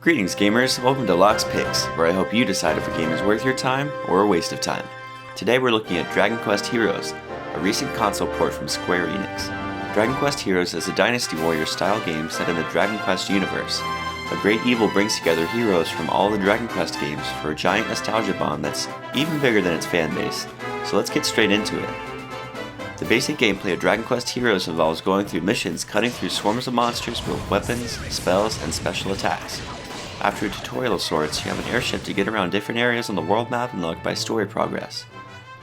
Greetings gamers, welcome to Locke's Picks, where I hope you decide if a game is worth your time or a waste of time. Today we're looking at Dragon Quest Heroes, a recent console port from Square Enix. Dragon Quest Heroes is a Dynasty Warrior style game set in the Dragon Quest universe. A great evil brings together heroes from all the Dragon Quest games for a giant nostalgia bomb that's even bigger than its fan base. So let's get straight into it. The basic gameplay of Dragon Quest Heroes involves going through missions cutting through swarms of monsters with weapons, spells, and special attacks. After a tutorial of sorts, you have an airship to get around different areas on the world map and look by story progress.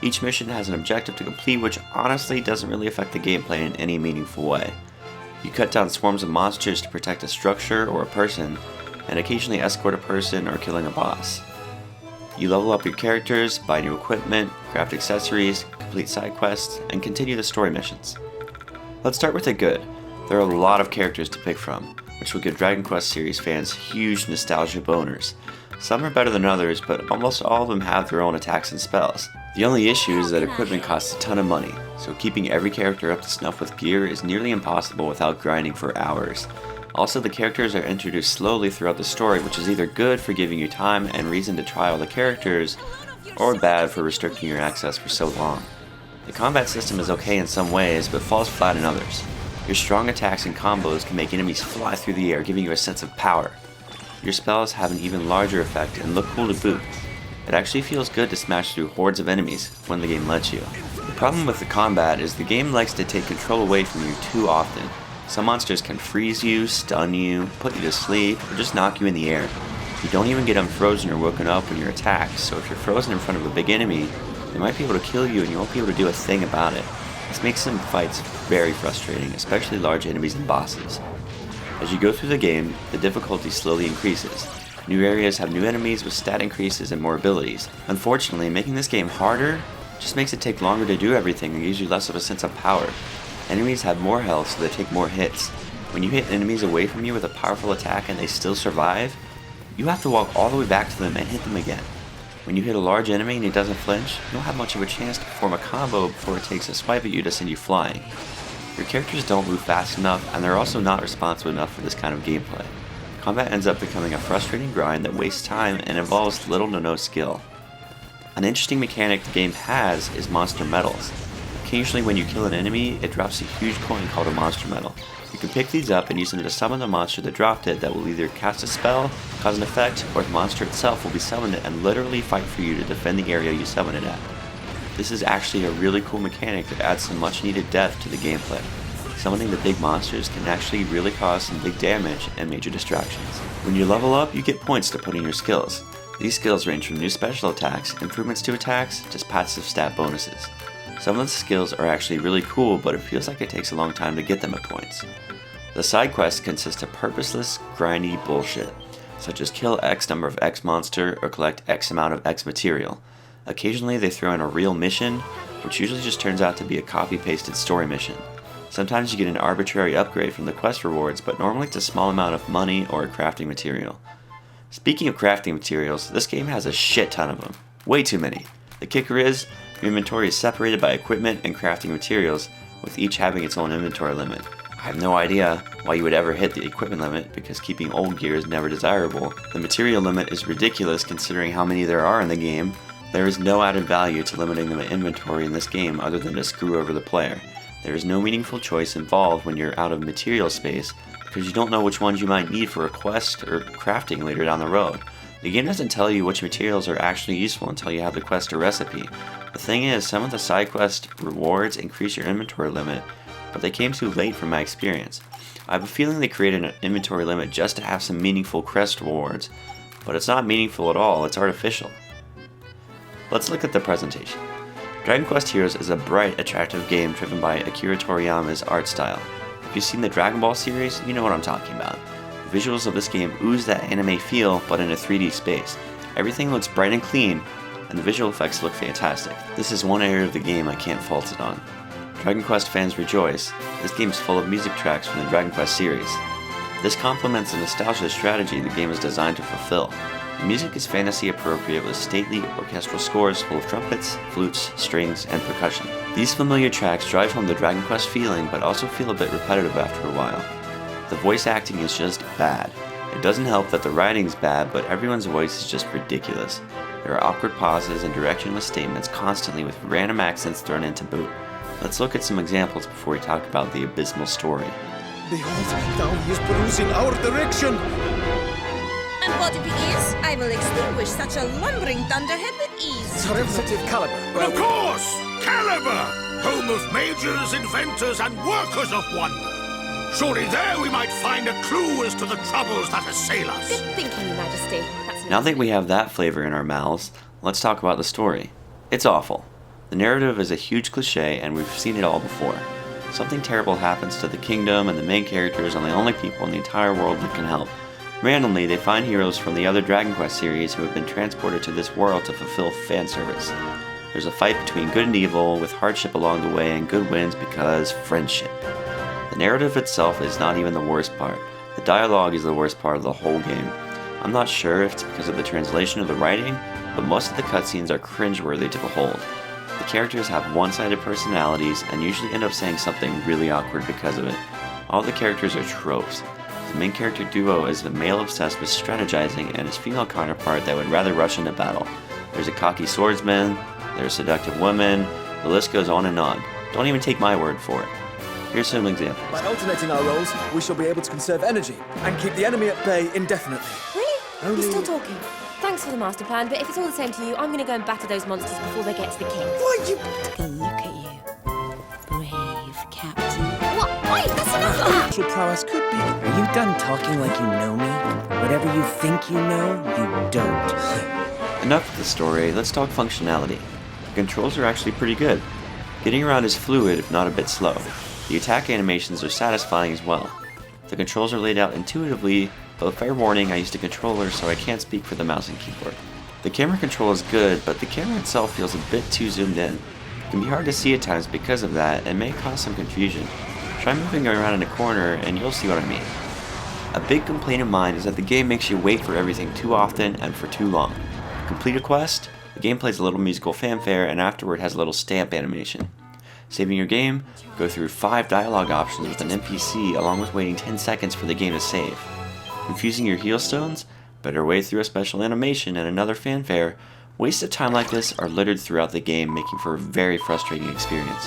Each mission has an objective to complete which honestly doesn't really affect the gameplay in any meaningful way. You cut down swarms of monsters to protect a structure or a person, and occasionally escort a person or killing a boss. You level up your characters, buy new equipment, craft accessories, complete side quests, and continue the story missions. Let's start with the good. There are a lot of characters to pick from, which will give Dragon Quest series fans huge nostalgia boners. Some are better than others, but almost all of them have their own attacks and spells. The only issue is that equipment costs a ton of money, so keeping every character up to snuff with gear is nearly impossible without grinding for hours. Also, the characters are introduced slowly throughout the story, which is either good for giving you time and reason to try all the characters, or bad for restricting your access for so long. The combat system is okay in some ways, but falls flat in others. Your strong attacks and combos can make enemies fly through the air, giving you a sense of power. Your spells have an even larger effect and look cool to boot. It actually feels good to smash through hordes of enemies when the game lets you. The problem with the combat is the game likes to take control away from you too often. Some monsters can freeze you, stun you, put you to sleep, or just knock you in the air. You don't even get unfrozen or woken up when you're attacked, so if you're frozen in front of a big enemy, they might be able to kill you and you won't be able to do a thing about it. This makes some fights very frustrating, especially large enemies and bosses. As you go through the game, the difficulty slowly increases. New areas have new enemies with stat increases and more abilities. Unfortunately, making this game harder just makes it take longer to do everything and gives you less of a sense of power. Enemies have more health, so they take more hits. When you hit enemies away from you with a powerful attack and they still survive, you have to walk all the way back to them and hit them again. When you hit a large enemy and he doesn't flinch, you don't have much of a chance to perform a combo before it takes a swipe at you to send you flying. Your characters don't move fast enough, and they're also not responsive enough for this kind of gameplay. Combat ends up becoming a frustrating grind that wastes time and involves little to no skill. An interesting mechanic the game has is monster medals. Occasionally when you kill an enemy, it drops a huge coin called a monster medal. You can pick these up and use them to summon the monster that dropped it that will either cast a spell, cause an effect, or the monster itself will be summoned and literally fight for you to defend the area you summon it at. This is actually a really cool mechanic that adds some much needed depth to the gameplay. Summoning the big monsters can actually really cause some big damage and major distractions. When you level up, you get points to put in your skills. These skills range from new special attacks, improvements to attacks, to passive stat bonuses. Some of the skills are actually really cool, but it feels like it takes a long time to get them at points. The side quests consist of purposeless, grindy bullshit, such as kill X number of X monster or collect X amount of X material. Occasionally they throw in a real mission, which usually just turns out to be a copy-pasted story mission. Sometimes you get an arbitrary upgrade from the quest rewards, but normally it's a small amount of money or a crafting material. Speaking of crafting materials, this game has a shit ton of them. Way too many. The kicker is, your inventory is separated by equipment and crafting materials, with each having its own inventory limit. I have no idea why you would ever hit the equipment limit, because keeping old gear is never desirable. The material limit is ridiculous considering how many there are in the game. There is no added value to limiting the inventory in this game other than to screw over the player. There is no meaningful choice involved when you're out of material space, because you don't know which ones you might need for a quest or crafting later down the road. The game doesn't tell you which materials are actually useful until you have the quest or recipe. The thing is, some of the side quest rewards increase your inventory limit, but they came too late from my experience. I have a feeling they created an inventory limit just to have some meaningful quest rewards, but it's not meaningful at all, it's artificial. Let's look at the presentation. Dragon Quest Heroes is a bright, attractive game driven by Akira Toriyama's art style. If you've seen the Dragon Ball series, you know what I'm talking about. The visuals of this game ooze that anime feel, but in a 3D space. Everything looks bright and clean, and the visual effects look fantastic. This is one area of the game I can't fault it on. Dragon Quest fans rejoice. This game is full of music tracks from the Dragon Quest series. This complements the nostalgia strategy the game is designed to fulfill. The music is fantasy appropriate with stately orchestral scores full of trumpets, flutes, strings, and percussion. These familiar tracks drive home the Dragon Quest feeling, but also feel a bit repetitive after a while. The voice acting is just bad. It It doesn't help that the writing's bad, but everyone's voice is just ridiculous. There are awkward pauses and directionless statements constantly with random accents thrown in to boot. Let's look at some examples before we talk about the abysmal story. Behold, now he is perusing our direction! And what if he is? I will extinguish such a lumbering thunderhead with ease. Derivative caliber. Of course! Caliber! Home of mages, inventors, and workers of wonder. Surely there we might find a clue as to the troubles that assail us. Good thinking, Your Majesty. Now that we have that flavor in our mouths, let's talk about the story. It's awful. The narrative is a huge cliche, and we've seen it all before. Something terrible happens to the kingdom, and the main characters are the only people in the entire world that can help. Randomly, they find heroes from the other Dragon Quest series who have been transported to this world to fulfill fan service. There's a fight between good and evil, with hardship along the way, and good wins because friendship. The narrative itself is not even the worst part. The dialogue is the worst part of the whole game. I'm not sure if it's because of the translation or the writing, but most of the cutscenes are cringeworthy to behold. The characters have one-sided personalities and usually end up saying something really awkward because of it. All the characters are tropes. The main character duo is a male obsessed with strategizing and his female counterpart that would rather rush into battle. There's a cocky swordsman, there's seductive women, the list goes on and on. Don't even take my word for it. Here's some examples. By alternating our roles, we shall be able to conserve energy and keep the enemy at bay indefinitely. Really? You're still talking. Thanks for the master plan, but if it's all the same to you, I'm going to go and batter those monsters before they get to the king. Why, you... Take a look at you, brave captain. What? Wait, that's enough! Actual prowess could be... Are you done talking like you know me? Whatever you think you know, you don't. Enough of the story, let's talk functionality. The controls are actually pretty good. Getting around is fluid, if not a bit slow. The attack animations are satisfying as well. The controls are laid out intuitively, but fair warning, I used a controller so I can't speak for the mouse and keyboard. The camera control is good, but the camera itself feels a bit too zoomed in. It can be hard to see at times because of that, and may cause some confusion. Try moving around in a corner and you'll see what I mean. A big complaint of mine is that the game makes you wait for everything too often and for too long. Complete a quest, the game plays a little musical fanfare, and afterward has a little stamp animation. Saving your game, go through 5 dialogue options with an NPC along with waiting 10 seconds for the game to save. Confusing your heal stones, better wait through a special animation and another fanfare. Wastes of time like this are littered throughout the game, making for a very frustrating experience.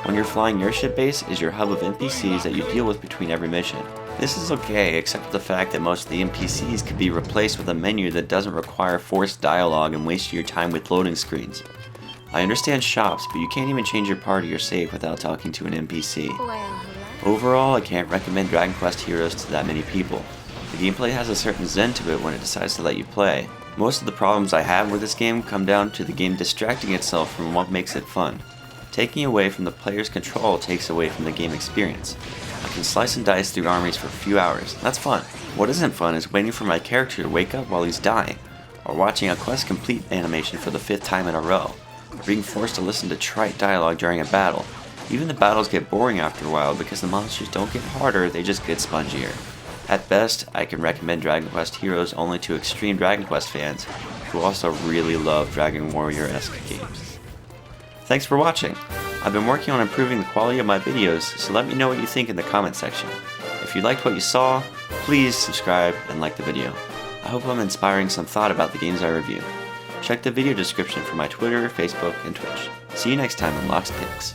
When you're flying your ship base is your hub of NPCs that you deal with between every mission. This is okay, except for the fact that most of the NPCs could be replaced with a menu that doesn't require forced dialogue and waste your time with loading screens. I understand shops, but you can't even change your party or save without talking to an NPC. Overall, I can't recommend Dragon Quest Heroes to that many people. The gameplay has a certain zen to it when it decides to let you play. Most of the problems I have with this game come down to the game distracting itself from what makes it fun. Taking away from the player's control takes away from the game experience. I can slice and dice through armies for a few hours. That's fun. What isn't fun is waiting for my character to wake up while he's dying, or watching a quest complete animation for the 5th time in a row, or being forced to listen to trite dialogue during a battle. Even the battles get boring after a while because the monsters don't get harder, they just get spongier. At best, I can recommend Dragon Quest Heroes only to extreme Dragon Quest fans who also really love Dragon Warrior-esque games. Thanks for watching. I've been working on improving the quality of my videos, so let me know what you think in the comment section. If you liked what you saw, please subscribe and like the video. I hope I'm inspiring some thought about the games I review. Check the video description for my Twitter, Facebook, and Twitch. See you next time on Lock's Picks.